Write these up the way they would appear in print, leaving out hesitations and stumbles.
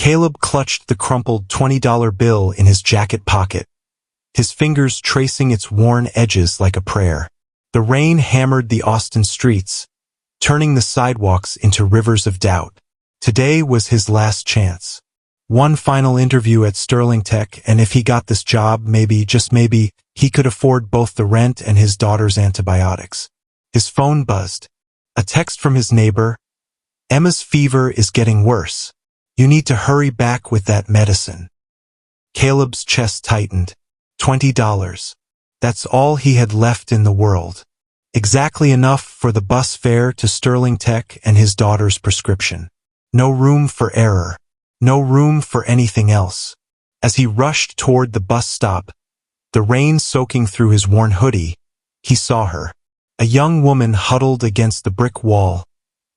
Caleb clutched the crumpled $20 bill in his jacket pocket, his fingers tracing its worn edges like a prayer. The rain hammered the Austin streets, turning the sidewalks into rivers of doubt. Today was his last chance. One final interview at Sterling Tech, and if he got this job, maybe, just maybe, he could afford both the rent and his daughter's antibiotics. His phone buzzed. A text from his neighbor. Emma's fever is getting worse. You need to hurry back with that medicine. Caleb's chest tightened. $20. That's all he had left in the world. Exactly enough for the bus fare to Sterling Tech and his daughter's prescription. No room for error. No room for anything else. As he rushed toward the bus stop, the rain soaking through his worn hoodie, he saw her. A young woman huddled against the brick wall,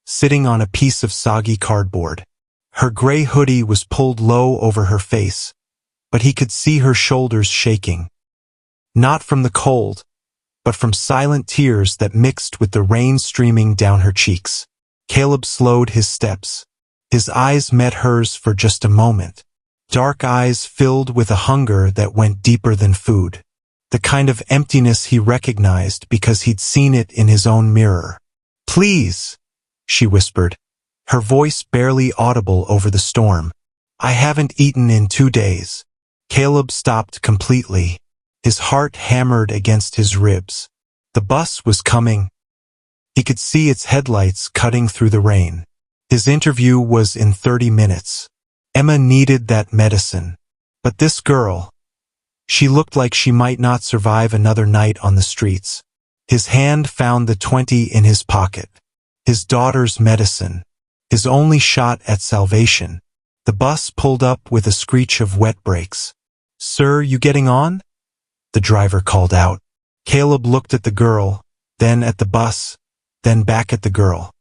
sitting on a piece of soggy cardboard. Her gray hoodie was pulled low over her face, but he could see her shoulders shaking. Not from the cold, but from silent tears that mixed with the rain streaming down her cheeks. Caleb slowed his steps. His eyes met hers for just a moment. Dark eyes filled with a hunger that went deeper than food. The kind of emptiness he recognized because he'd seen it in his own mirror. "Please," she whispered, her voice barely audible over the storm. "I haven't eaten in 2 days." Caleb stopped completely. His heart hammered against his ribs. The bus was coming. He could see its headlights cutting through the rain. His interview was in 30 minutes. Emma needed that medicine. But this girl, she looked like she might not survive another night on the streets. His hand found the 20 in his pocket. His daughter's medicine. His only shot at salvation. The bus pulled up with a screech of wet brakes. "Sir, you getting on?" the driver called out. Caleb looked at the girl, then at the bus, then back at the girl.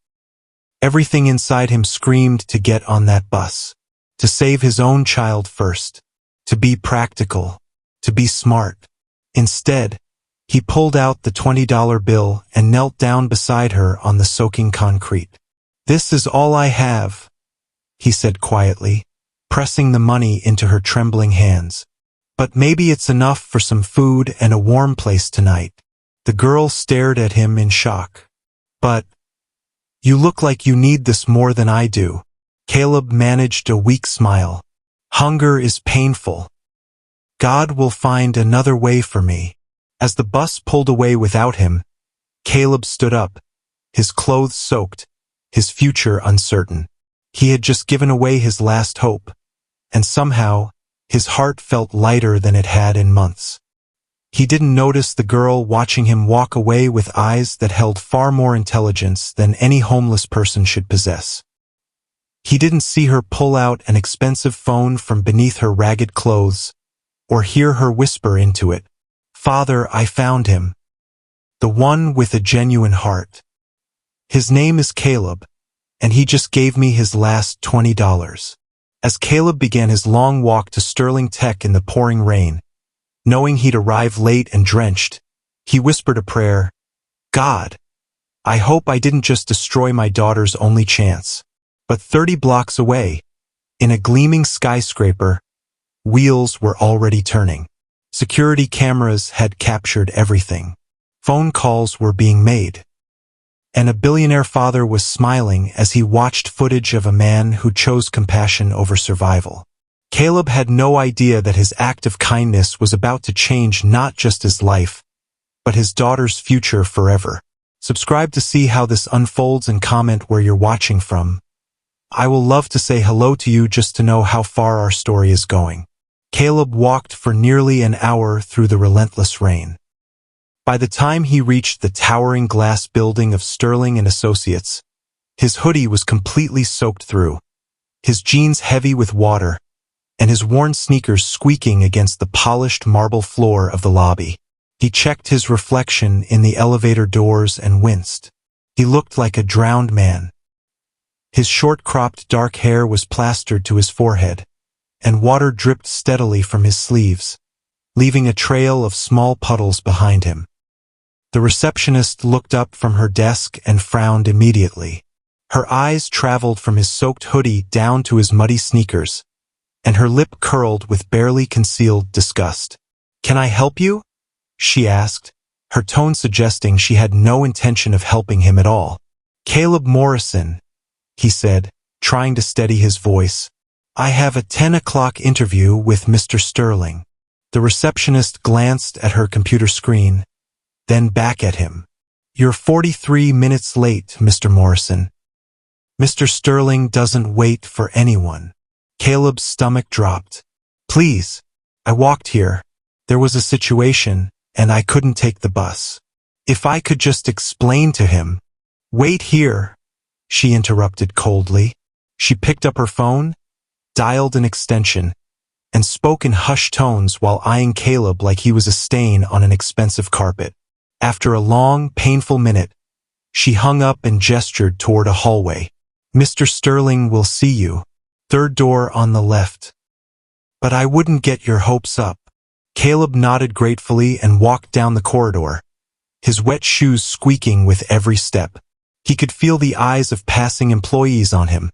Everything inside him screamed to get on that bus, to save his own child first, to be practical, to be smart. Instead, he pulled out the $20 bill and knelt down beside her on the soaking concrete. "This is all I have," he said quietly, pressing the money into her trembling hands. "But maybe it's enough for some food and a warm place tonight." The girl stared at him in shock. "But you look like you need this more than I do." Caleb managed a weak smile. "Hunger is painful. God will find another way for me." As the bus pulled away without him, Caleb stood up, his clothes soaked, his future uncertain. He had just given away his last hope, and somehow his heart felt lighter than it had in months. He didn't notice the girl watching him walk away with eyes that held far more intelligence than any homeless person should possess. He didn't see her pull out an expensive phone from beneath her ragged clothes, or hear her whisper into it, "Father, I found him. The one with a genuine heart. His name is Caleb, and he just gave me his last $20. As Caleb began his long walk to Sterling Tech in the pouring rain, knowing he'd arrive late and drenched, he whispered a prayer. "God, I hope I didn't just destroy my daughter's only chance." But 30 blocks away, in a gleaming skyscraper, wheels were already turning. Security cameras had captured everything. Phone calls were being made. And a billionaire father was smiling as he watched footage of a man who chose compassion over survival. Caleb had no idea that his act of kindness was about to change not just his life, but his daughter's future forever. Subscribe to see how this unfolds and comment where you're watching from. I will love to say hello to you just to know how far our story is going. Caleb walked for nearly an hour through the relentless rain. By the time he reached the towering glass building of Sterling & Associates, his hoodie was completely soaked through, his jeans heavy with water, and his worn sneakers squeaking against the polished marble floor of the lobby. He checked his reflection in the elevator doors and winced. He looked like a drowned man. His short-cropped dark hair was plastered to his forehead, and water dripped steadily from his sleeves, leaving a trail of small puddles behind him. The receptionist looked up from her desk and frowned immediately. Her eyes traveled from his soaked hoodie down to his muddy sneakers, and her lip curled with barely concealed disgust. "Can I help you?" she asked, her tone suggesting she had no intention of helping him at all. "Caleb Morrison," he said, trying to steady his voice. "I have a 10 o'clock interview with Mr. Sterling." The receptionist glanced at her computer screen, then back at him. "You're 43 minutes late, Mr. Morrison." "Mr. Sterling doesn't wait for anyone." Caleb's stomach dropped. "Please, I walked here. There was a situation, and I couldn't take the bus. If I could just explain to him." "Wait here," she interrupted coldly. She picked up her phone, dialed an extension, and spoke in hushed tones while eyeing Caleb like he was a stain on an expensive carpet. After a long, painful minute, she hung up and gestured toward a hallway. "Mr. Sterling will see you. Third door on the left." "But I wouldn't get your hopes up." Caleb nodded gratefully and walked down the corridor, his wet shoes squeaking with every step. He could feel the eyes of passing employees on him,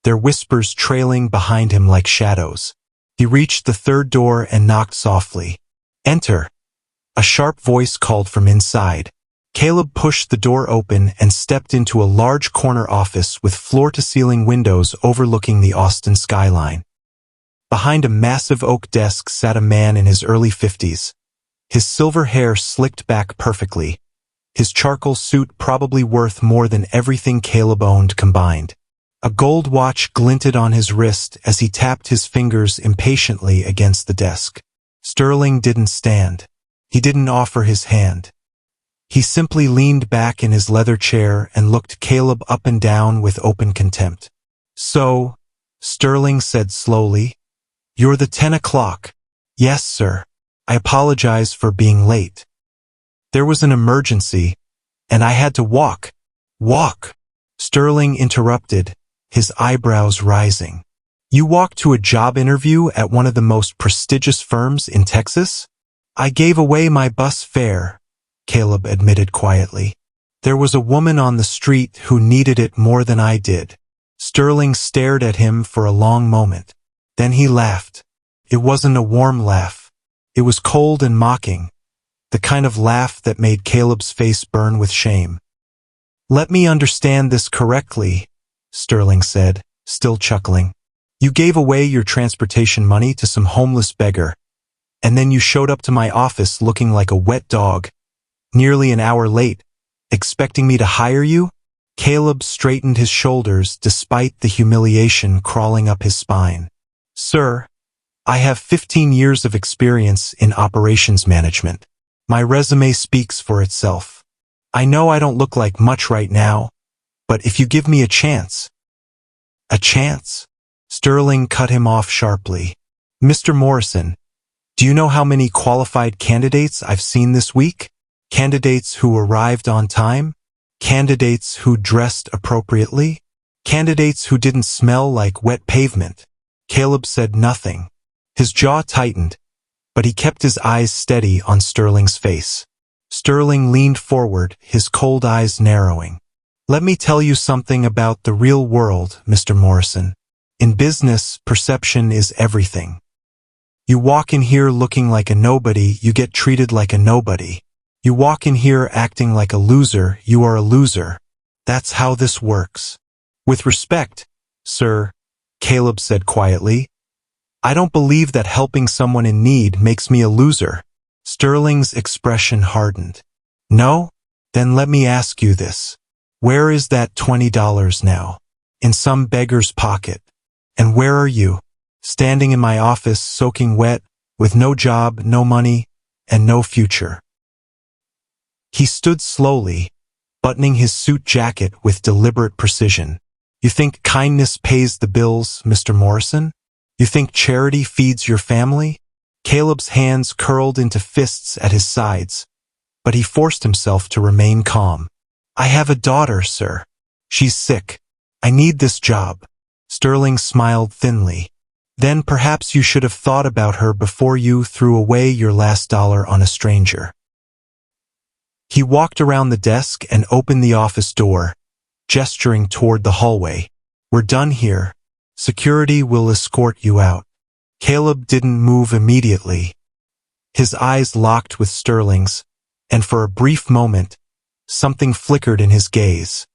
their whispers trailing behind him like shadows. He reached the third door and knocked softly. "Enter," a sharp voice called from inside. Caleb pushed the door open and stepped into a large corner office with floor-to-ceiling windows overlooking the Austin skyline. Behind a massive oak desk sat a man in his early 50s, his silver hair slicked back perfectly, his charcoal suit probably worth more than everything Caleb owned combined. A gold watch glinted on his wrist as he tapped his fingers impatiently against the desk. Sterling didn't stand. He didn't offer his hand. He simply leaned back in his leather chair and looked Caleb up and down with open contempt. "So," Sterling said slowly, "you're the 10 o'clock. "Yes, sir. I apologize for being late. There was an emergency, and I had to walk." "Walk?" Sterling interrupted, his eyebrows rising. "You walked to a job interview at one of the most prestigious firms in Texas?" "I gave away my bus fare," Caleb admitted quietly. "There was a woman on the street who needed it more than I did." Sterling stared at him for a long moment. Then he laughed. It wasn't a warm laugh. It was cold and mocking, the kind of laugh that made Caleb's face burn with shame. "Let me understand this correctly," Sterling said, still chuckling. "You gave away your transportation money to some homeless beggar, and then you showed up to my office looking like a wet dog, nearly an hour late, expecting me to hire you?" Caleb straightened his shoulders despite the humiliation crawling up his spine. "Sir, I have 15 years of experience in operations management. My resume speaks for itself. I know I don't look like much right now, but if you give me a chance—" "A chance?" Sterling cut him off sharply. "Mr. Morrison, do you know how many qualified candidates I've seen this week? Candidates who arrived on time? Candidates who dressed appropriately? Candidates who didn't smell like wet pavement?" Caleb said nothing. His jaw tightened, but he kept his eyes steady on Sterling's face. Sterling leaned forward, his cold eyes narrowing. "Let me tell you something about the real world, Mr. Morrison. In business, perception is everything. You walk in here looking like a nobody, you get treated like a nobody. You walk in here acting like a loser, you are a loser. That's how this works. With respect, sir," Caleb said quietly, "I don't believe that helping someone in need makes me a loser." Sterling's expression hardened. "No? Then let me ask you this. Where is that $20 now? In some beggar's pocket. And where are you? Standing in my office soaking wet, with no job, no money, and no future." He stood slowly, buttoning his suit jacket with deliberate precision. "You think kindness pays the bills, Mr. Morrison? You think charity feeds your family?" Caleb's hands curled into fists at his sides, but he forced himself to remain calm. "I have a daughter, sir. She's sick. I need this job." Sterling smiled thinly. "Then perhaps you should have thought about her before you threw away your last dollar on a stranger." He walked around the desk and opened the office door, gesturing toward the hallway. "We're done here. Security will escort you out." Caleb didn't move immediately. His eyes locked with Sterling's, and for a brief moment, something flickered in his gaze.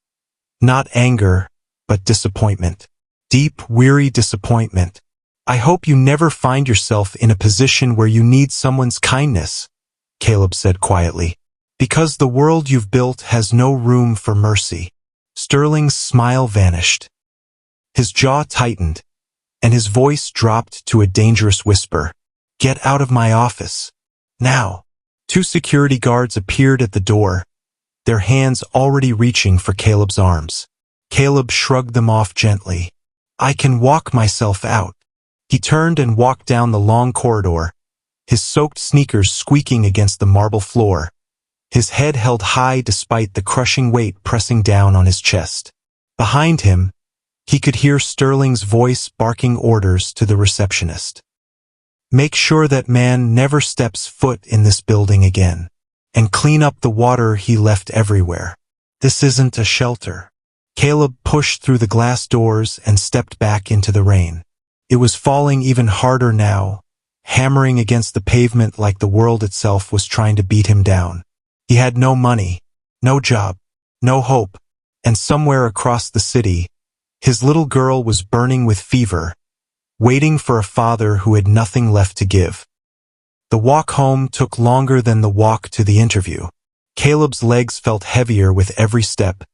Not anger, but disappointment. Deep, weary disappointment. I hope you never find yourself in a position where you need someone's kindness, Caleb said quietly. Because the world you've built has no room for mercy. Sterling's smile vanished. His jaw tightened, and his voice dropped to a dangerous whisper. Get out of my office. Now. 2 security guards appeared at the door, their hands already reaching for Caleb's arms. Caleb shrugged them off gently. I can walk myself out. He turned and walked down the long corridor, his soaked sneakers squeaking against the marble floor, his head held high despite the crushing weight pressing down on his chest. Behind him, he could hear Sterling's voice barking orders to the receptionist. Make sure that man never steps foot in this building again, and clean up the water he left everywhere. This isn't a shelter. Caleb pushed through the glass doors and stepped back into the rain. It was falling even harder now, hammering against the pavement like the world itself was trying to beat him down. He had no money, no job, no hope, and somewhere across the city, his little girl was burning with fever, waiting for a father who had nothing left to give. The walk home took longer than the walk to the interview. Caleb's legs felt heavier with every step,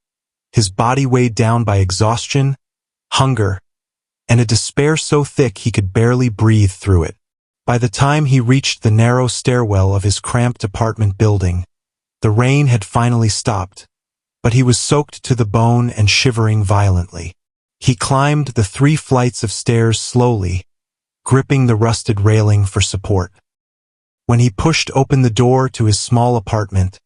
his body weighed down by exhaustion, hunger, and a despair so thick he could barely breathe through it. By the time he reached the narrow stairwell of his cramped apartment building, the rain had finally stopped, but he was soaked to the bone and shivering violently. He climbed the 3 flights of stairs slowly, gripping the rusted railing for support. When he pushed open the door to his small apartment,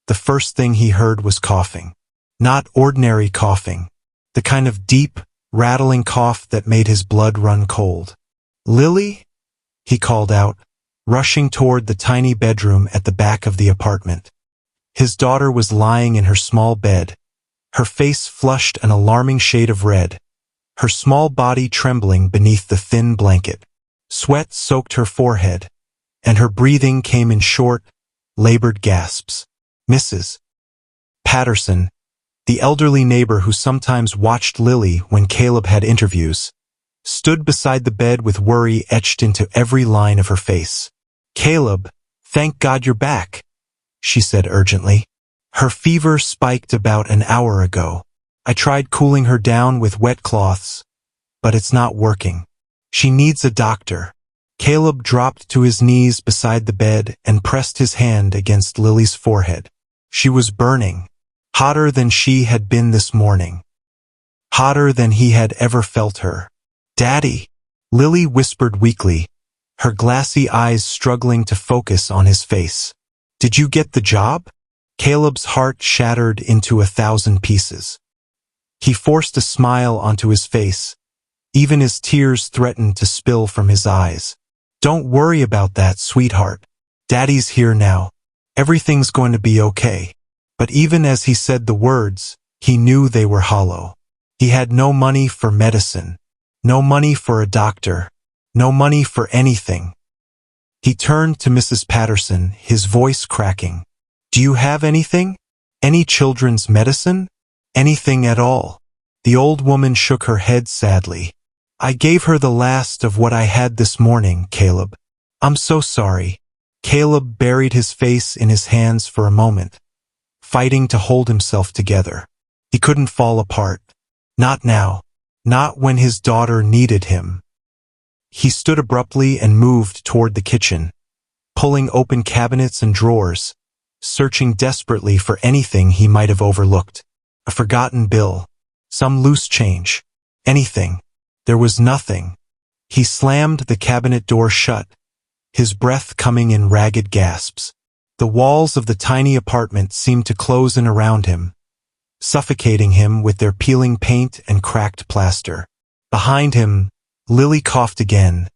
the first thing he heard was coughing. Not ordinary coughing, the kind of deep, rattling cough that made his blood run cold. Lily? He called out, rushing toward the tiny bedroom at the back of the apartment. His daughter was lying in her small bed, her face flushed an alarming shade of red, her small body trembling beneath the thin blanket. Sweat soaked her forehead, and her breathing came in short, labored gasps. Mrs. Patterson, the elderly neighbor who sometimes watched Lily when Caleb had interviews, stood beside the bed with worry etched into every line of her face. Caleb, thank God you're back, she said urgently. Her fever spiked about an hour ago. I tried cooling her down with wet cloths, but it's not working. She needs a doctor. Caleb dropped to his knees beside the bed and pressed his hand against Lily's forehead. She was burning, hotter than she had been this morning, hotter than he had ever felt her. Daddy, Lily whispered weakly, her glassy eyes struggling to focus on his face. Did you get the job? Caleb's heart shattered into 1,000 pieces. He forced a smile onto his face. Even his tears threatened to spill from his eyes. Don't worry about that, sweetheart. Daddy's here now. Everything's going to be okay. But even as he said the words, he knew they were hollow. He had no money for medicine, no money for a doctor, no money for anything. He turned to Mrs. Patterson, his voice cracking. Do you have anything? Any children's medicine? Anything at all? The old woman shook her head sadly. I gave her the last of what I had this morning, Caleb. I'm so sorry. Caleb buried his face in his hands for a moment, fighting to hold himself together. He couldn't fall apart. Not now. Not when his daughter needed him. He stood abruptly and moved toward the kitchen, pulling open cabinets and drawers, searching desperately for anything he might have overlooked. A forgotten bill, some loose change, anything. There was nothing. He slammed the cabinet door shut, his breath coming in ragged gasps. The walls of the tiny apartment seemed to close in around him, suffocating him with their peeling paint and cracked plaster. Behind him, Lily coughed again,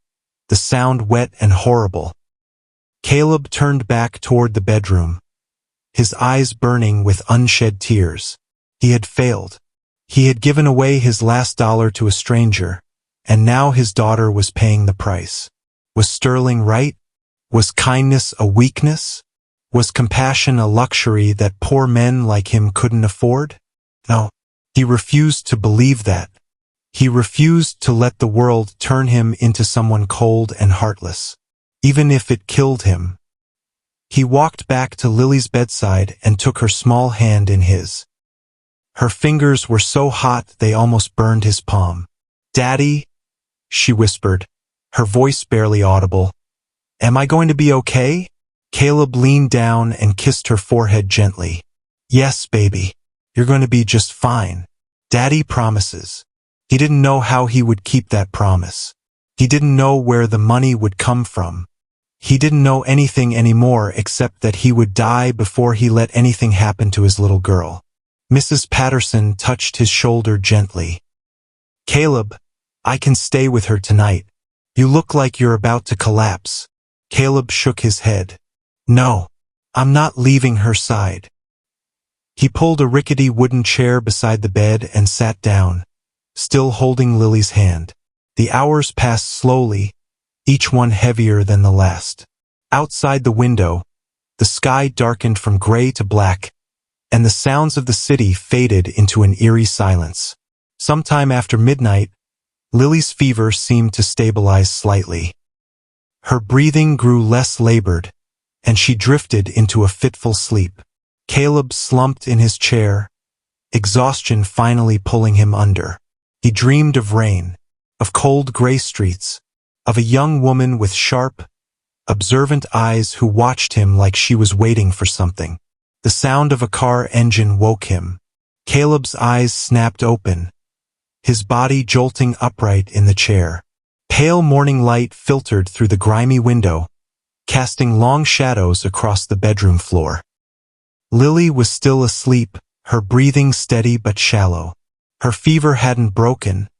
the sound wet and horrible. Caleb turned back toward the bedroom, his eyes burning with unshed tears. He had failed. He had given away his last dollar to a stranger, and now his daughter was paying the price. Was Sterling right? Was kindness a weakness? Was compassion a luxury that poor men like him couldn't afford? No. He refused to believe that. He refused to let the world turn him into someone cold and heartless, even if it killed him. He walked back to Lily's bedside and took her small hand in his. Her fingers were so hot they almost burned his palm. "Daddy," she whispered, her voice barely audible. "Am I going to be okay?" Caleb leaned down and kissed her forehead gently. "Yes, baby. You're going to be just fine. Daddy promises." He didn't know how he would keep that promise. He didn't know where the money would come from. He didn't know anything anymore except that he would die before he let anything happen to his little girl. Mrs. Patterson touched his shoulder gently. "Caleb, I can stay with her tonight. You look like you're about to collapse." Caleb shook his head. "No, I'm not leaving her side." He pulled a rickety wooden chair beside the bed and sat down, still holding Lily's hand. The hours passed slowly, each one heavier than the last. Outside the window, the sky darkened from gray to black, and the sounds of the city faded into an eerie silence. Sometime after midnight, Lily's fever seemed to stabilize slightly. Her breathing grew less labored, and she drifted into a fitful sleep. Caleb slumped in his chair, exhaustion finally pulling him under. He dreamed of rain, of cold gray streets, of a young woman with sharp, observant eyes who watched him like she was waiting for something. The sound of a car engine woke him. Caleb's eyes snapped open, his body jolting upright in the chair. Pale morning light filtered through the grimy window, casting long shadows across the bedroom floor. Lily was still asleep, her breathing steady but shallow. Her fever hadn't broken,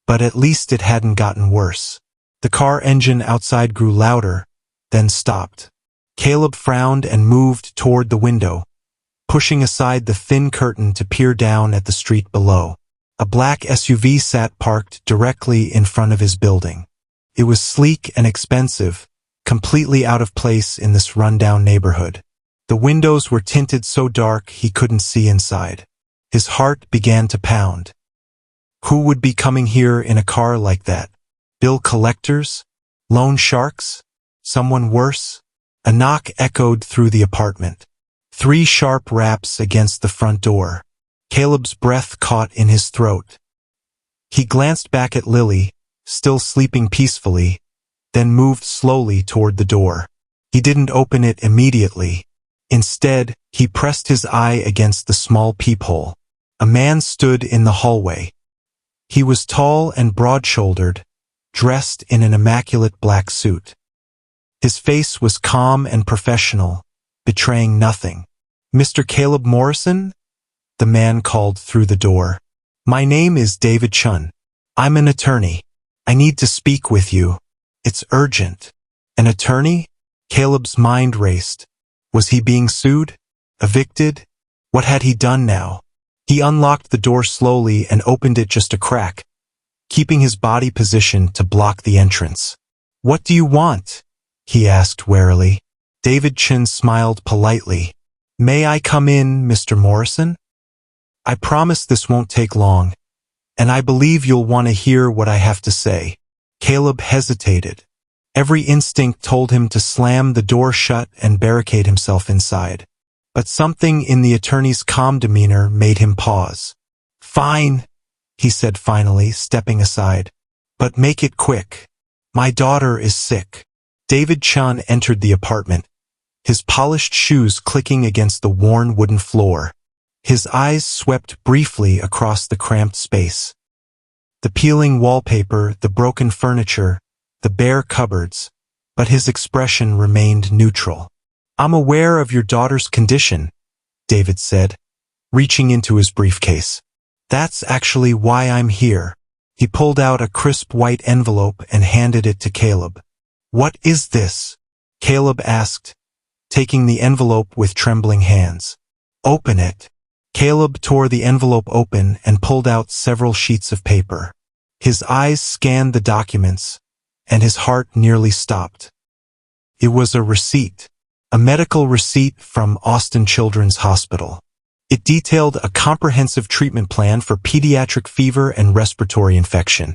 but at least it hadn't gotten worse. The car engine outside grew louder, then stopped. Caleb frowned and moved toward the window, pushing aside the thin curtain to peer down at the street below. A black SUV sat parked directly in front of his building. It was sleek and expensive, completely out of place in this rundown neighborhood. The windows were tinted so dark he couldn't see inside. His heart began to pound. Who would be coming here in a car like that? Bill collectors? Loan sharks? Someone worse? A knock echoed through the apartment. 3 sharp raps against the front door. Caleb's breath caught in his throat. He glanced back at Lily, still sleeping peacefully, then moved slowly toward the door. He didn't open it immediately. Instead, he pressed his eye against the small peephole. A man stood in the hallway. He was tall and broad-shouldered, dressed in an immaculate black suit. His face was calm and professional, betraying nothing. "Mr. Caleb Morrison?" the man called through the door. "My name is David Chun. I'm an attorney. I need to speak with you. It's urgent." An attorney? Caleb's mind raced. Was he being sued? Evicted? What had he done now? He unlocked the door slowly and opened it just a crack, keeping his body positioned to block the entrance. "What do you want?" he asked warily. David Chin smiled politely. "May I come in, Mr. Morrison? I promise this won't take long, and I believe you'll want to hear what I have to say." Caleb hesitated. Every instinct told him to slam the door shut and barricade himself inside. But something in the attorney's calm demeanor made him pause. "Fine," he said finally, stepping aside. "But make it quick. My daughter is sick." David Chun entered the apartment, his polished shoes clicking against the worn wooden floor. His eyes swept briefly across the cramped space. The peeling wallpaper, the broken furniture, the bare cupboards, but his expression remained neutral. "I'm aware of your daughter's condition," David said, reaching into his briefcase. "That's actually why I'm here." He pulled out a crisp white envelope and handed it to Caleb. "What is this?" Caleb asked, taking the envelope with trembling hands. "Open it." Caleb tore the envelope open and pulled out several sheets of paper. His eyes scanned the documents, and his heart nearly stopped. It was a receipt, a medical receipt from Austin Children's Hospital. It detailed a comprehensive treatment plan for pediatric fever and respiratory infection,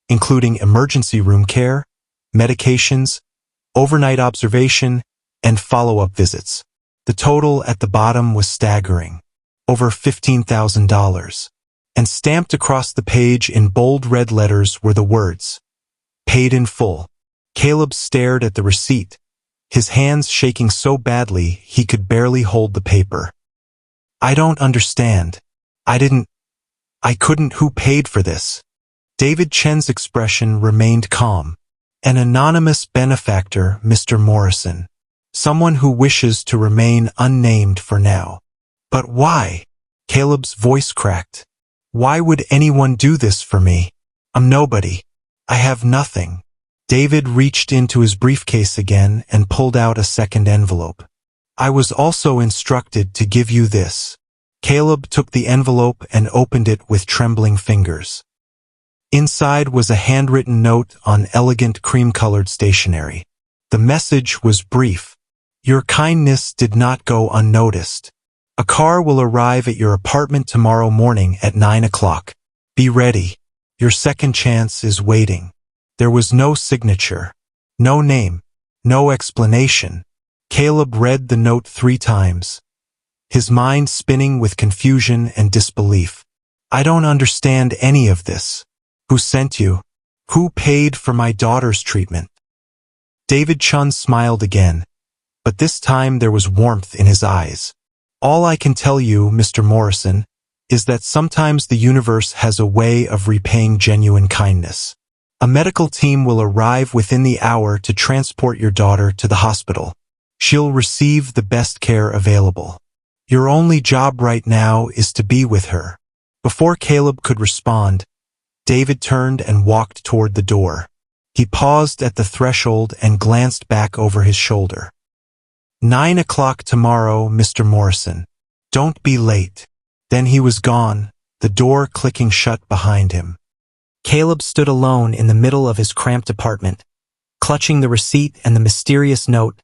including emergency room care, medications, overnight observation, and follow-up visits. The total at the bottom was staggering, over $15,000. And stamped across the page in bold red letters were the words, "Paid in full." Caleb stared at the receipt, his hands shaking so badly he could barely hold the paper. "I don't understand. I couldn't. Who paid for this?" David Chen's expression remained calm. "An anonymous benefactor, Mr. Morrison. Someone who wishes to remain unnamed for now." "But why?" Caleb's voice cracked. "Why would anyone do this for me? I'm nobody. I have nothing." David reached into his briefcase again and pulled out a second envelope. "I was also instructed to give you this." Caleb took the envelope and opened it with trembling fingers. Inside was a handwritten note on elegant cream-colored stationery. The message was brief. "Your kindness did not go unnoticed. A car will arrive at your apartment tomorrow morning at 9 o'clock. Be ready. Your second chance is waiting." There was no signature, no name, no explanation. Caleb read the note 3 times, his mind spinning with confusion and disbelief. "I don't understand any of this. Who sent you? Who paid for my daughter's treatment?" David Chun smiled again, but this time there was warmth in his eyes. "All I can tell you, Mr. Morrison, is that sometimes the universe has a way of repaying genuine kindness. A medical team will arrive within the hour to transport your daughter to the hospital. She'll receive the best care available. Your only job right now is to be with her." Before Caleb could respond, David turned and walked toward the door. He paused at the threshold and glanced back over his shoulder. 9 o'clock tomorrow, Mr. Morrison. Don't be late." Then he was gone, the door clicking shut behind him. Caleb stood alone in the middle of his cramped apartment, clutching the receipt and the mysterious note,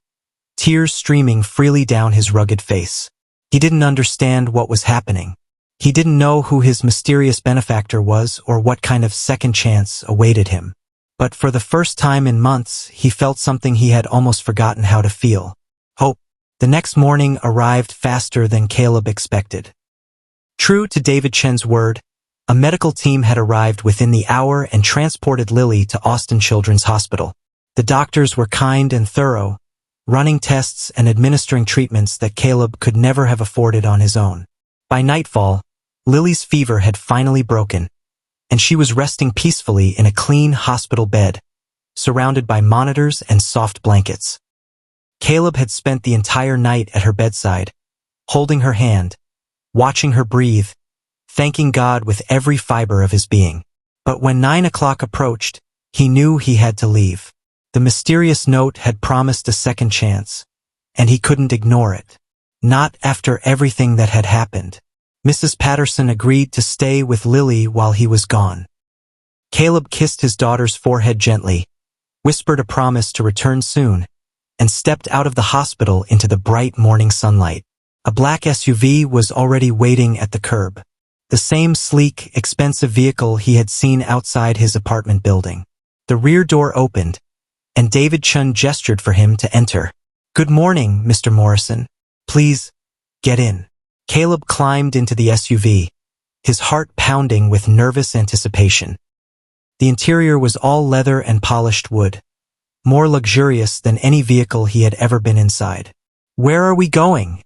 tears streaming freely down his rugged face. He didn't understand what was happening. He didn't know who his mysterious benefactor was or what kind of second chance awaited him. But for the first time in months, he felt something he had almost forgotten how to feel. Hope. The next morning arrived faster than Caleb expected. True to David Chen's word, a medical team had arrived within the hour and transported Lily to Austin Children's Hospital. The doctors were kind and thorough, running tests and administering treatments that Caleb could never have afforded on his own. By nightfall, Lily's fever had finally broken, and she was resting peacefully in a clean hospital bed, surrounded by monitors and soft blankets. Caleb had spent the entire night at her bedside, holding her hand, watching her breathe, thanking God with every fiber of his being. But when 9 o'clock approached, he knew he had to leave. The mysterious note had promised a second chance, and he couldn't ignore it. Not after everything that had happened. Mrs. Patterson agreed to stay with Lily while he was gone. Caleb kissed his daughter's forehead gently, whispered a promise to return soon, and stepped out of the hospital into the bright morning sunlight. A black SUV was already waiting at the curb. The same sleek, expensive vehicle he had seen outside his apartment building. The rear door opened, and David Chun gestured for him to enter. "Good morning, Mr. Morrison. Please, get in." Caleb climbed into the SUV, his heart pounding with nervous anticipation. The interior was all leather and polished wood, more luxurious than any vehicle he had ever been inside. "Where are we going?"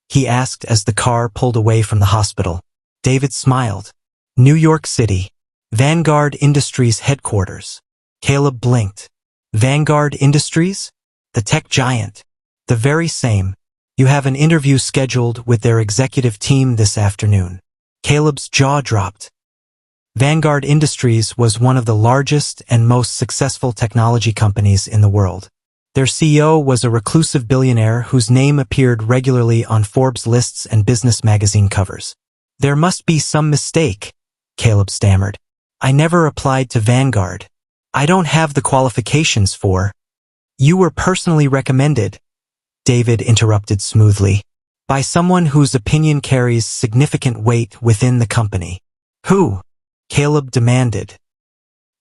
he asked as the car pulled away from the hospital. David smiled. "New York City, Vanguard Industries headquarters." Caleb blinked. "Vanguard Industries? The tech giant." "The very same. You have an interview scheduled with their executive team this afternoon." Caleb's jaw dropped. Vanguard Industries was one of the largest and most successful technology companies in the world. Their CEO was a reclusive billionaire whose name appeared regularly on Forbes lists and business magazine covers. "There must be some mistake," Caleb stammered. I never applied to Vanguard. I don't have the qualifications for. You were personally recommended, David interrupted smoothly, by someone whose opinion carries significant weight within the company. Who? Caleb demanded.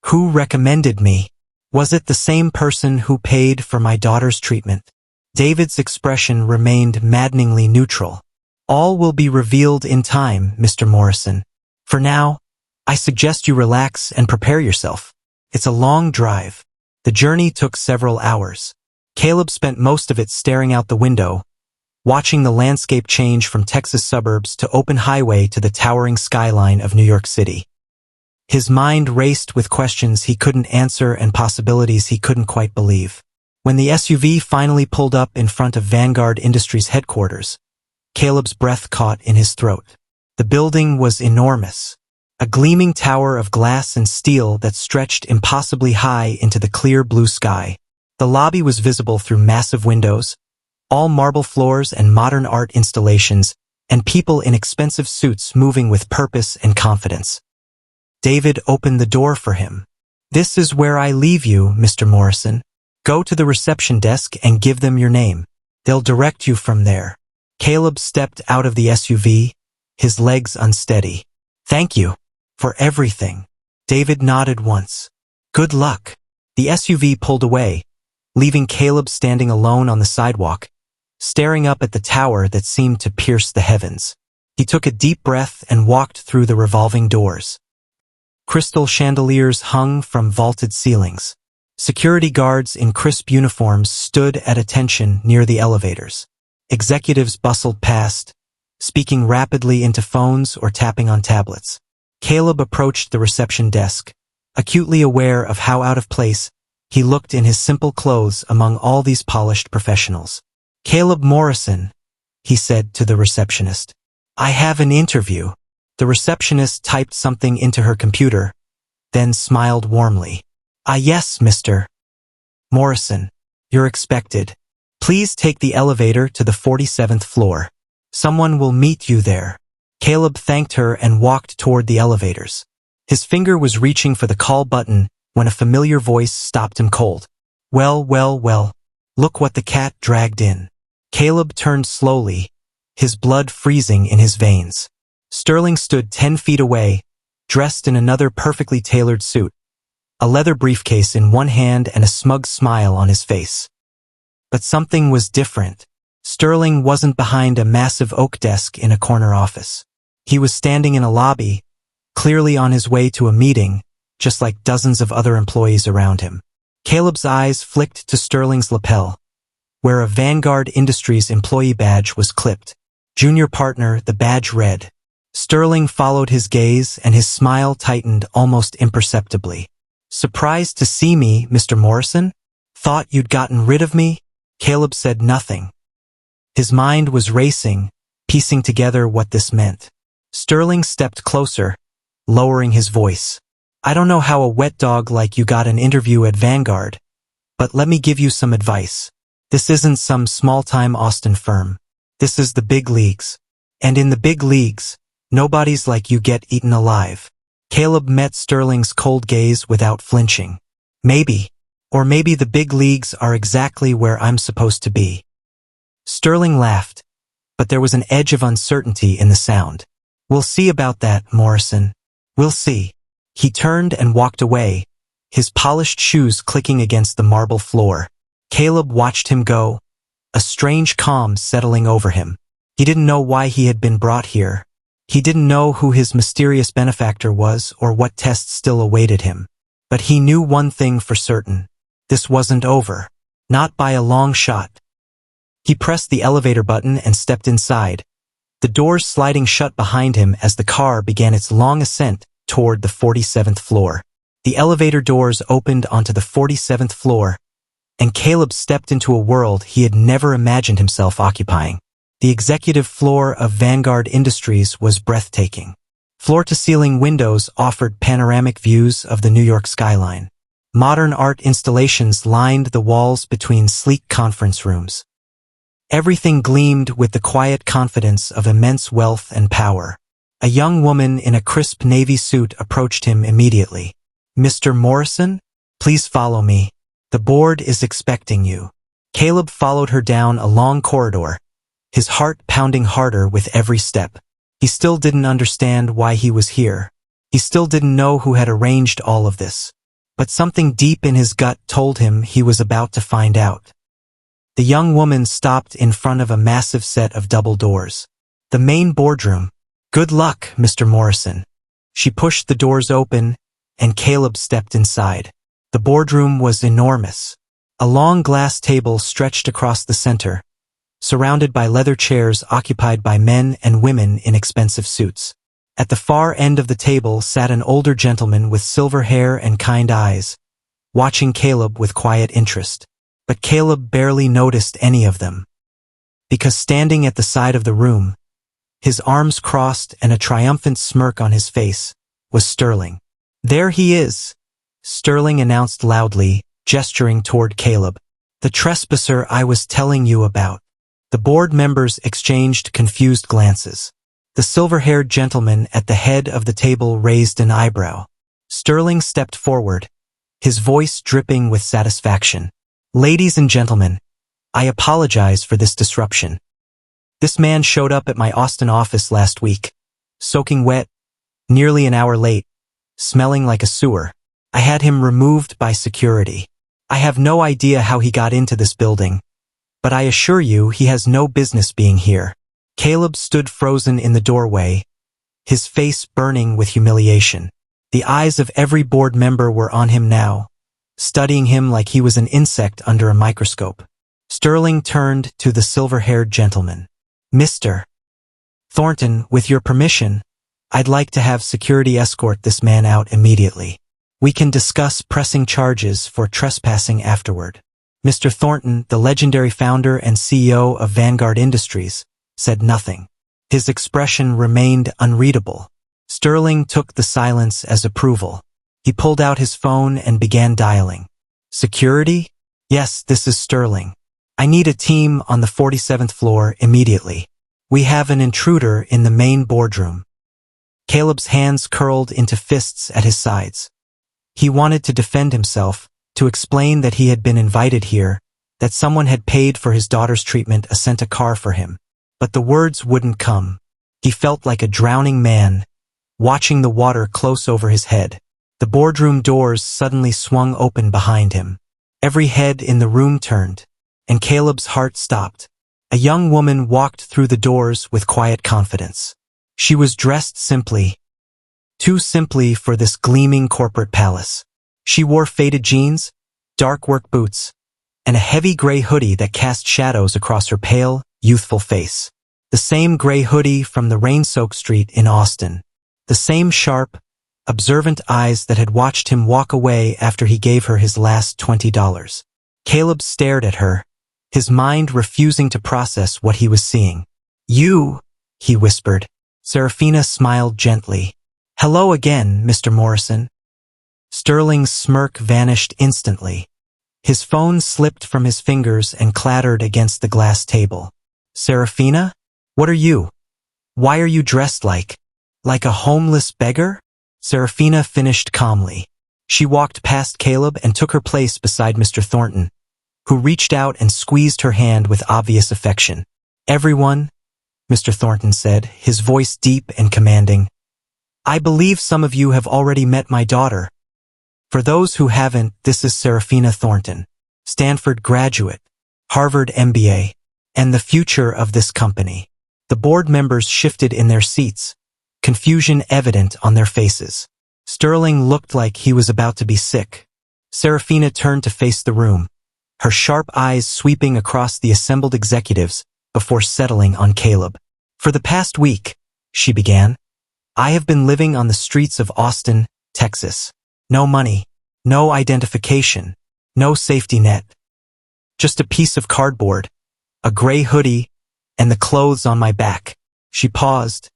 Who recommended me? Was it the same person who paid for my daughter's treatment? David's expression remained maddeningly neutral. All will be revealed in time, Mr. Morrison. For now, I suggest you relax and prepare yourself. It's a long drive. The journey took several hours. Caleb spent most of it staring out the window, watching the landscape change from Texas suburbs to open highway to the towering skyline of New York City. His mind raced with questions he couldn't answer and possibilities he couldn't quite believe. When the SUV finally pulled up in front of Vanguard Industries headquarters, Caleb's breath caught in his throat. The building was enormous, a gleaming tower of glass and steel that stretched impossibly high into the clear blue sky. The lobby was visible through massive windows, all marble floors and modern art installations, and people in expensive suits moving with purpose and confidence. David opened the door for him. This is where I leave you, Mr. Morrison. Go to the reception desk and give them your name. They'll direct you from there. Caleb stepped out of the SUV, his legs unsteady. Thank you for everything. David nodded once. Good luck. The SUV pulled away, leaving Caleb standing alone on the sidewalk, staring up at the tower that seemed to pierce the heavens. He took a deep breath and walked through the revolving doors. Crystal chandeliers hung from vaulted ceilings. Security guards in crisp uniforms stood at attention near the elevators. Executives bustled past, speaking rapidly into phones or tapping on tablets. Caleb approached the reception desk, acutely aware of how out of place he looked in his simple clothes among all these polished professionals. Caleb Morrison, he said to the receptionist. I have an interview. The receptionist typed something into her computer, then smiled warmly. Yes, Mr. Morrison. You're expected. Please take the elevator to the 47th floor. Someone will meet you there. Caleb thanked her and walked toward the elevators. His finger was reaching for the call button when a familiar voice stopped him cold. Well, well, well. Look what the cat dragged in. Caleb turned slowly, his blood freezing in his veins. Sterling stood 10 feet away, dressed in another perfectly tailored suit, a leather briefcase in one hand and a smug smile on his face. But something was different. Sterling wasn't behind a massive oak desk in a corner office. He was standing in a lobby, clearly on his way to a meeting, just like dozens of other employees around him. Caleb's eyes flicked to Sterling's lapel, where a Vanguard Industries employee badge was clipped. Junior partner, the badge read. Sterling followed his gaze and his smile tightened almost imperceptibly. Surprised to see me, Mr. Morrison? Thought you'd gotten rid of me? Caleb said nothing. His mind was racing, piecing together what this meant. Sterling stepped closer, lowering his voice. I don't know how a wet dog like you got an interview at Vanguard, but let me give you some advice. This isn't some small-time Austin firm. This is the big leagues. And in the big leagues, nobody's like you get eaten alive. Caleb met Sterling's cold gaze without flinching. Maybe, or maybe the big leagues are exactly where I'm supposed to be. Sterling laughed, but there was an edge of uncertainty in the sound. We'll see about that, Morrison. We'll see. He turned and walked away, his polished shoes clicking against the marble floor. Caleb watched him go, a strange calm settling over him. He didn't know why he had been brought here. He didn't know who his mysterious benefactor was or what tests still awaited him. But he knew one thing for certain. This wasn't over. Not by a long shot. He pressed the elevator button and stepped inside, the doors sliding shut behind him as the car began its long ascent toward the 47th floor. The elevator doors opened onto the 47th floor, and Caleb stepped into a world he had never imagined himself occupying. The executive floor of Vanguard Industries was breathtaking. Floor-to-ceiling windows offered panoramic views of the New York skyline. Modern art installations lined the walls between sleek conference rooms. Everything gleamed with the quiet confidence of immense wealth and power. A young woman in a crisp navy suit approached him immediately. "Mr. Morrison? Please follow me. The board is expecting you." Caleb followed her down a long corridor, his heart pounding harder with every step. He still didn't understand why he was here. He still didn't know who had arranged all of this. But something deep in his gut told him he was about to find out. The young woman stopped in front of a massive set of double doors. The main boardroom. "Good luck, Mr. Morrison." She pushed the doors open, and Caleb stepped inside. The boardroom was enormous. A long glass table stretched across the center, surrounded by leather chairs occupied by men and women in expensive suits. At the far end of the table sat an older gentleman with silver hair and kind eyes, watching Caleb with quiet interest. But Caleb barely noticed any of them. Because standing at the side of the room, his arms crossed and a triumphant smirk on his face, was Sterling. "There he is," Sterling announced loudly, gesturing toward Caleb. "The trespasser I was telling you about." The board members exchanged confused glances. The silver-haired gentleman at the head of the table raised an eyebrow. Sterling stepped forward, his voice dripping with satisfaction. "Ladies and gentlemen, I apologize for this disruption. This man showed up at my Austin office last week, soaking wet, nearly an hour late, smelling like a sewer. I had him removed by security. I have no idea how he got into this building, but I assure you he has no business being here." Caleb stood frozen in the doorway, his face burning with humiliation. The eyes of every board member were on him now, studying him like he was an insect under a microscope. Sterling turned to the silver-haired gentleman. "Mr. Thornton, with your permission, I'd like to have security escort this man out immediately. We can discuss pressing charges for trespassing afterward." Mr. Thornton, the legendary founder and CEO of Vanguard Industries, said nothing. His expression remained unreadable. Sterling took the silence as approval. He pulled out his phone and began dialing. "Security? Yes, this is Sterling. I need a team on the 47th floor immediately. We have an intruder in the main boardroom." Caleb's hands curled into fists at his sides. He wanted to defend himself, to explain that he had been invited here, that someone had paid for his daughter's treatment and sent a car for him. But the words wouldn't come. He felt like a drowning man, watching the water close over his head. The boardroom doors suddenly swung open behind him. Every head in the room turned, and Caleb's heart stopped. A young woman walked through the doors with quiet confidence. She was dressed simply, too simply for this gleaming corporate palace. She wore faded jeans, dark work boots, and a heavy gray hoodie that cast shadows across her pale, youthful face. The same gray hoodie from the rain-soaked street in Austin. The same sharp, observant eyes that had watched him walk away after he gave her his last $20. Caleb stared at her, his mind refusing to process what he was seeing. "You," he whispered. Serafina smiled gently. "Hello again, Mr. Morrison." Sterling's smirk vanished instantly. His phone slipped from his fingers and clattered against the glass table. "Serafina? What are you? Why are you dressed like a homeless beggar?" Serafina finished calmly. She walked past Caleb and took her place beside Mr. Thornton, who reached out and squeezed her hand with obvious affection. "Everyone," Mr. Thornton said, his voice deep and commanding, "I believe some of you have already met my daughter. For those who haven't, this is Serafina Thornton, Stanford graduate, Harvard MBA, and the future of this company." The board members shifted in their seats, confusion evident on their faces. Sterling looked like he was about to be sick. Serafina turned to face the room, her sharp eyes sweeping across the assembled executives before settling on Caleb. "For the past week," she began, "I have been living on the streets of Austin, Texas. No money, no identification, no safety net. Just a piece of cardboard, a gray hoodie, and the clothes on my back." She paused,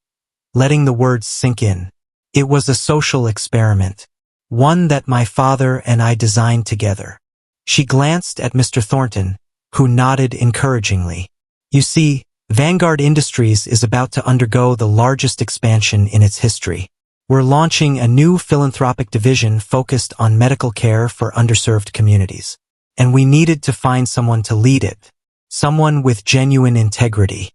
letting the words sink in. "It was a social experiment, one that my father and I designed together." She glanced at Mr. Thornton, who nodded encouragingly. "You see, Vanguard Industries is about to undergo the largest expansion in its history. We're launching a new philanthropic division focused on medical care for underserved communities. And we needed to find someone to lead it. Someone with genuine integrity.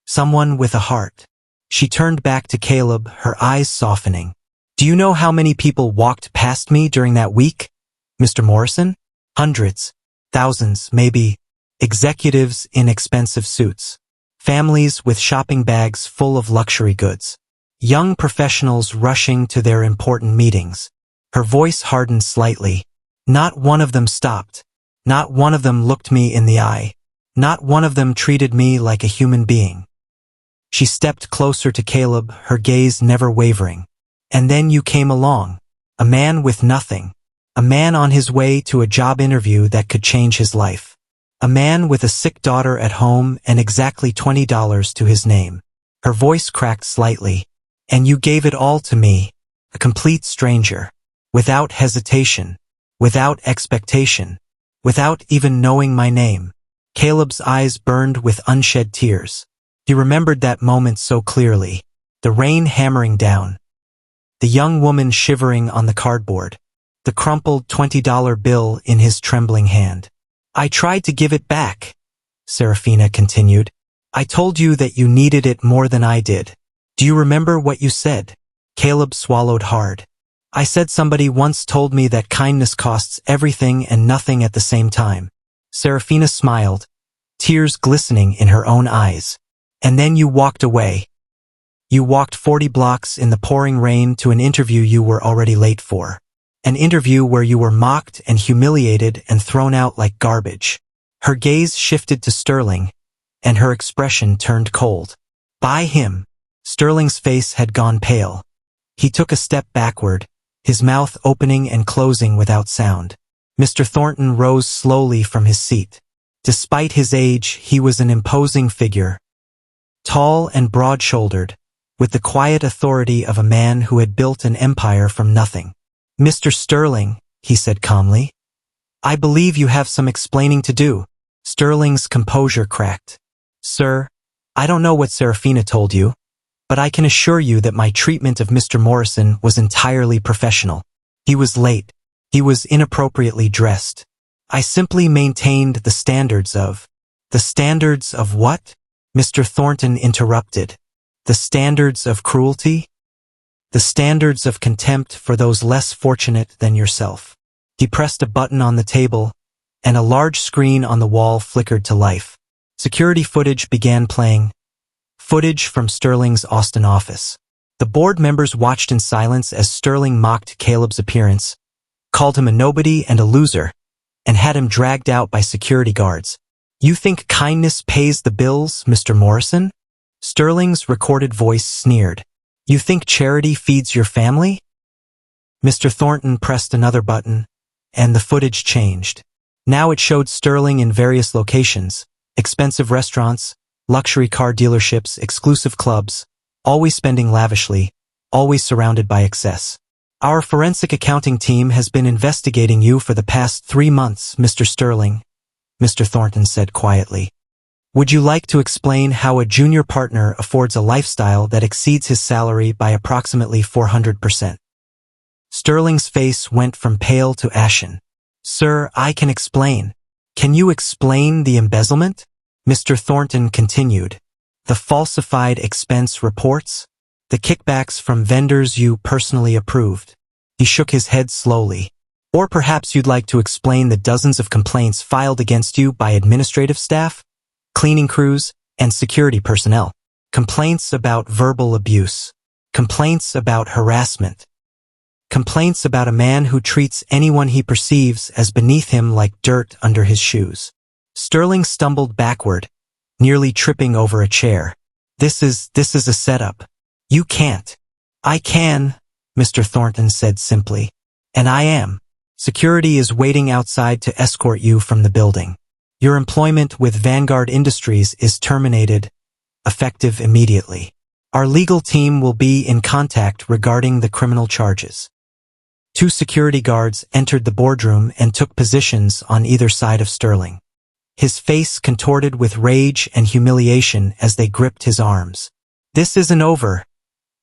Someone with a heart. She turned back to Caleb, her eyes softening. Do you know how many people walked past me during that week, Mr. Morrison? Hundreds. Thousands, maybe. Executives in expensive suits. Families with shopping bags full of luxury goods. Young professionals rushing to their important meetings. Her voice hardened slightly. Not one of them stopped. Not one of them looked me in the eye. Not one of them treated me like a human being. She stepped closer to Caleb, her gaze never wavering. And then you came along. A man with nothing. A man on his way to a job interview that could change his life. A man with a sick daughter at home and exactly $20 to his name. Her voice cracked slightly. And you gave it all to me, a complete stranger. Without hesitation. Without expectation. Without even knowing my name. Caleb's eyes burned with unshed tears. He remembered that moment so clearly. The rain hammering down. The young woman shivering on the cardboard. The crumpled $20 bill in his trembling hand. I tried to give it back, Serafina continued. I told you that you needed it more than I did. Do you remember what you said? Caleb swallowed hard. I said somebody once told me that kindness costs everything and nothing at the same time. Serafina smiled, tears glistening in her own eyes. And then you walked away. You walked 40 blocks in the pouring rain to an interview you were already late for. An interview where you were mocked and humiliated and thrown out like garbage. Her gaze shifted to Sterling, and her expression turned cold. By him. Sterling's face had gone pale. He took a step backward, his mouth opening and closing without sound. Mr. Thornton rose slowly from his seat. Despite his age, he was an imposing figure. Tall and broad-shouldered, with the quiet authority of a man who had built an empire from nothing. Mr. Sterling, he said calmly, I believe you have some explaining to do. Sterling's composure cracked. Sir, I don't know what Serafina told you, but I can assure you that my treatment of Mr. Morrison was entirely professional. He was late. He was inappropriately dressed. I simply maintained the standards of... The standards of what? Mr. Thornton interrupted. The standards of cruelty? The standards of contempt for those less fortunate than yourself. He pressed a button on the table, and a large screen on the wall flickered to life. Security footage began playing. Footage from Sterling's Austin office. The board members watched in silence as Sterling mocked Caleb's appearance, called him a nobody and a loser, and had him dragged out by security guards. You think kindness pays the bills, Mr. Morrison? Sterling's recorded voice sneered. You think charity feeds your family? Mr. Thornton pressed another button, and the footage changed. Now it showed Sterling in various locations, expensive restaurants, luxury car dealerships, exclusive clubs, always spending lavishly, always surrounded by excess. Our forensic accounting team has been investigating you for the past 3 months, Mr. Sterling, Mr. Thornton said quietly. Would you like to explain how a junior partner affords a lifestyle that exceeds his salary by approximately 400%? Sterling's face went from pale to ashen. Sir, I can explain. Can you explain the embezzlement? Mr. Thornton continued. The falsified expense reports? The kickbacks from vendors you personally approved? He shook his head slowly. Or perhaps you'd like to explain the dozens of complaints filed against you by administrative staff, cleaning crews, and security personnel. Complaints about verbal abuse. Complaints about harassment. Complaints about a man who treats anyone he perceives as beneath him like dirt under his shoes. Sterling stumbled backward, nearly tripping over a chair. This is a setup. You can't. I can, Mr. Thornton said simply. And I am. Security is waiting outside to escort you from the building. Your employment with Vanguard Industries is terminated, effective immediately. Our legal team will be in contact regarding the criminal charges. 2 security guards entered the boardroom and took positions on either side of Sterling. his face contorted with rage and humiliation as they gripped his arms. "This isn't over,"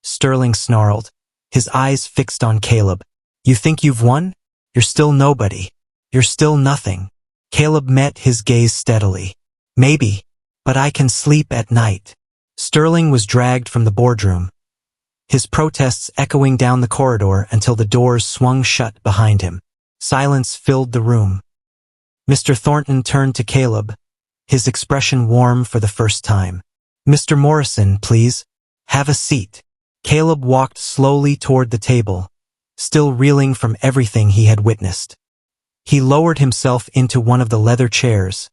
Sterling snarled, his eyes fixed on Caleb. "You think you've won? You're still nobody. You're still nothing." Caleb met his gaze steadily. "Maybe, but I can sleep at night." Sterling was dragged from the boardroom, his protests echoing down the corridor until the doors swung shut behind him. Silence filled the room. Mr. Thornton turned to Caleb, his expression warm for the first time. "Mr. Morrison, please. Have a seat." Caleb walked slowly toward the table, still reeling from everything he had witnessed. He lowered himself into one of the leather chairs,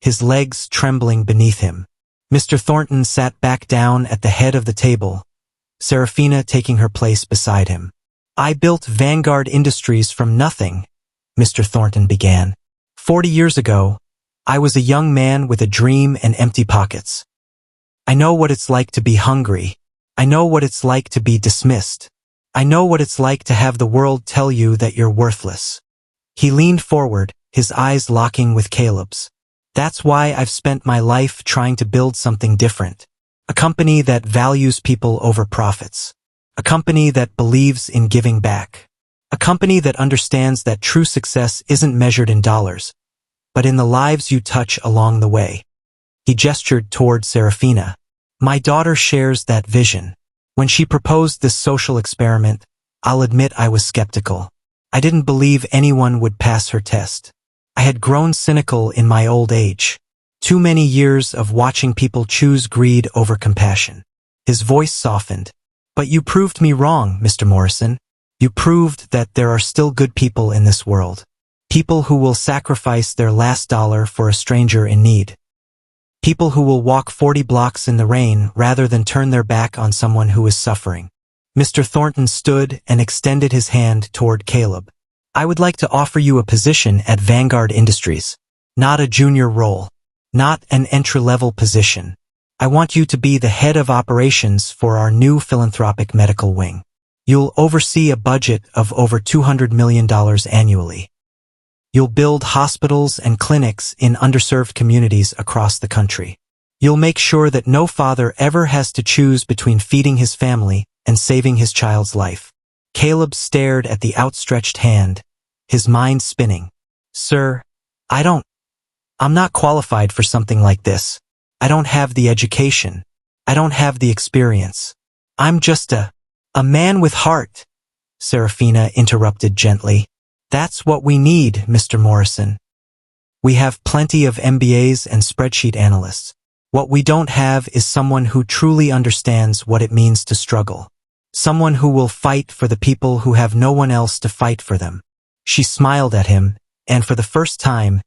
his legs trembling beneath him. Mr. Thornton sat back down at the head of the table, Serafina taking her place beside him. "I built Vanguard Industries from nothing," Mr. Thornton began. 40 years ago, I was a young man with a dream and empty pockets. I know what it's like to be hungry. I know what it's like to be dismissed. I know what it's like to have the world tell you that you're worthless." He leaned forward, his eyes locking with Caleb's. "That's why I've spent my life trying to build something different. A company that values people over profits. A company that believes in giving back. A company that understands that true success isn't measured in dollars, but in the lives you touch along the way." He gestured toward Serafina. "My daughter shares that vision. When she proposed this social experiment, I'll admit I was skeptical. I didn't believe anyone would pass her test. I had grown cynical in my old age. Too many years of watching people choose greed over compassion." His voice softened. "But you proved me wrong, Mr. Morrison. You proved that there are still good people in this world. People who will sacrifice their last dollar for a stranger in need. People who will walk 40 blocks in the rain rather than turn their back on someone who is suffering." Mr. Thornton stood and extended his hand toward Caleb. "I would like to offer you a position at Vanguard Industries. Not a junior role. Not an entry-level position. I want you to be the head of operations for our new philanthropic medical wing. You'll oversee a budget of over $200 million annually. You'll build hospitals and clinics in underserved communities across the country. You'll make sure that no father ever has to choose between feeding his family and saving his child's life." Caleb stared at the outstretched hand, his mind spinning. "Sir, I'm not qualified for something like this. I don't have the education. I don't have the experience. I'm just a man with heart," Serafina interrupted gently. "That's what we need, Mr. Morrison. We have plenty of MBAs and spreadsheet analysts. What we don't have is someone who truly understands what it means to struggle. Someone who will fight for the people who have no one else to fight for them." She smiled at him, and for the first time,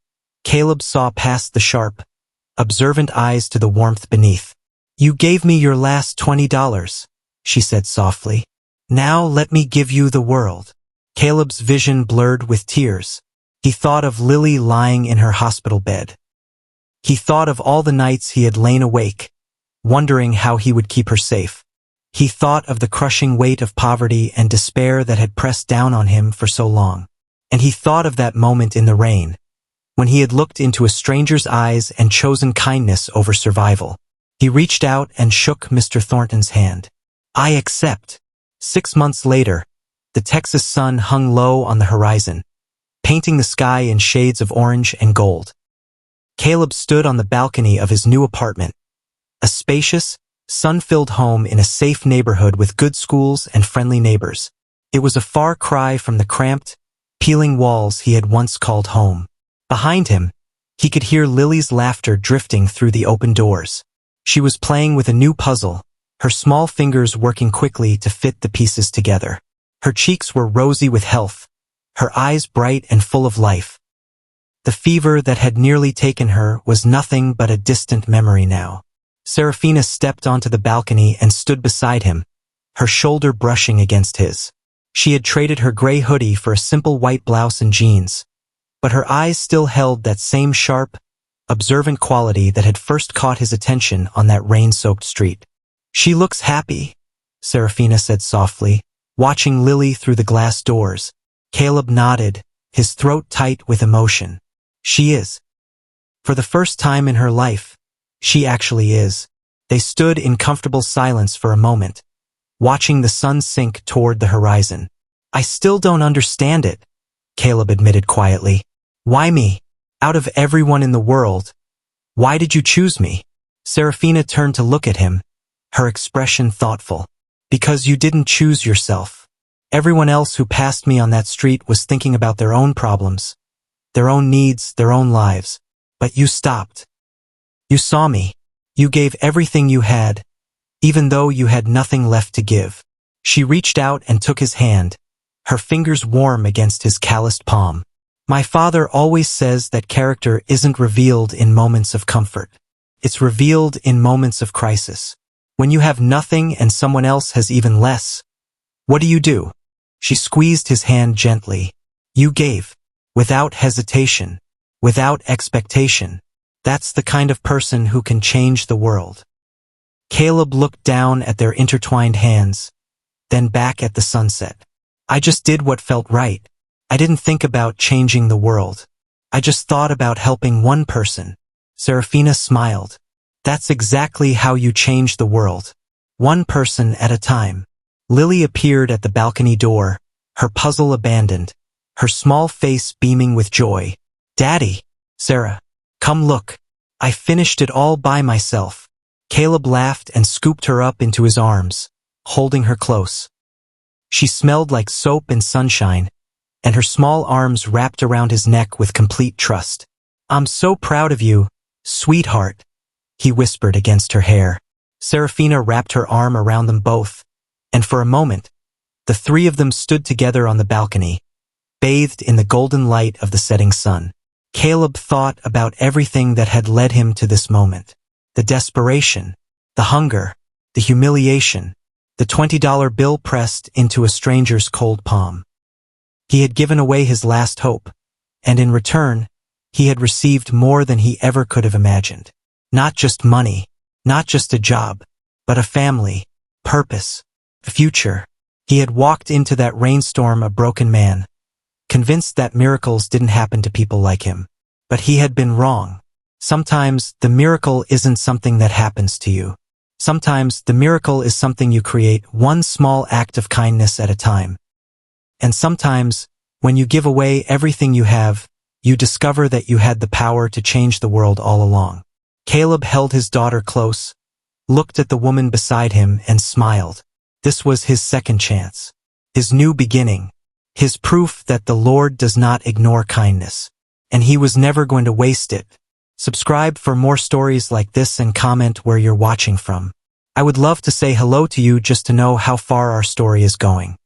Caleb saw past the sharp, observant eyes to the warmth beneath. "You gave me your last $20, she said softly. "Now let me give you the world." Caleb's vision blurred with tears. He thought of Lily lying in her hospital bed. He thought of all the nights he had lain awake, wondering how he would keep her safe. He thought of the crushing weight of poverty and despair that had pressed down on him for so long. And he thought of that moment in the rain, when he had looked into a stranger's eyes and chosen kindness over survival. He reached out and shook Mr. Thornton's hand. "I accept." 6 months later, the Texas sun hung low on the horizon, painting the sky in shades of orange and gold. Caleb stood on the balcony of his new apartment, a spacious, sun-filled home in a safe neighborhood with good schools and friendly neighbors. It was a far cry from the cramped, peeling walls he had once called home. Behind him, he could hear Lily's laughter drifting through the open doors. She was playing with a new puzzle, her small fingers working quickly to fit the pieces together. Her cheeks were rosy with health, her eyes bright and full of life. The fever that had nearly taken her was nothing but a distant memory now. Serafina stepped onto the balcony and stood beside him, her shoulder brushing against his. She had traded her gray hoodie for a simple white blouse and jeans, but her eyes still held that same sharp, observant quality that had first caught his attention on that rain-soaked street. "She looks happy," Serafina said softly, watching Lily through the glass doors. Caleb nodded, his throat tight with emotion. "She is." For the first time in her life, she actually is. They stood in comfortable silence for a moment, watching the sun sink toward the horizon. I still don't understand it, Caleb admitted quietly. Why me? Out of everyone in the world, why did you choose me? Serafina turned to look at him, her expression thoughtful. Because you didn't choose yourself. Everyone else who passed me on that street was thinking about their own problems, their own needs, their own lives. But you stopped. You saw me. You gave everything you had, even though you had nothing left to give. She reached out and took his hand, her fingers warm against his calloused palm. My father always says that character isn't revealed in moments of comfort. It's revealed in moments of crisis. When you have nothing and someone else has even less, what do? She squeezed his hand gently. You gave, without hesitation, without expectation. That's the kind of person who can change the world. Caleb looked down at their intertwined hands, then back at the sunset. I just did what felt right. I didn't think about changing the world. I just thought about helping one person. Serafina smiled. That's exactly how you change the world. One person at a time. Lily appeared at the balcony door, her puzzle abandoned, her small face beaming with joy. Daddy, Sarah, come look. I finished it all by myself. Caleb laughed and scooped her up into his arms, holding her close. She smelled like soap and sunshine, and her small arms wrapped around his neck with complete trust. I'm so proud of you, sweetheart, he whispered against her hair. Serafina wrapped her arm around them both, and for a moment, the three of them stood together on the balcony, bathed in the golden light of the setting sun. Caleb thought about everything that had led him to this moment. The desperation, the hunger, the humiliation, the $20 bill pressed into a stranger's cold palm. He had given away his last hope, and in return, he had received more than he ever could have imagined. Not just money, not just a job, but a family, purpose, a future. He had walked into that rainstorm a broken man, convinced that miracles didn't happen to people like him. But he had been wrong. Sometimes the miracle isn't something that happens to you. Sometimes the miracle is something you create, one small act of kindness at a time. And sometimes, when you give away everything you have, you discover that you had the power to change the world all along. Caleb held his daughter close, looked at the woman beside him, and smiled. This was his second chance, his new beginning, his proof that the Lord does not ignore kindness, and he was never going to waste it. Subscribe for more stories like this and comment where you're watching from. I would love to say hello to you just to know how far our story is going.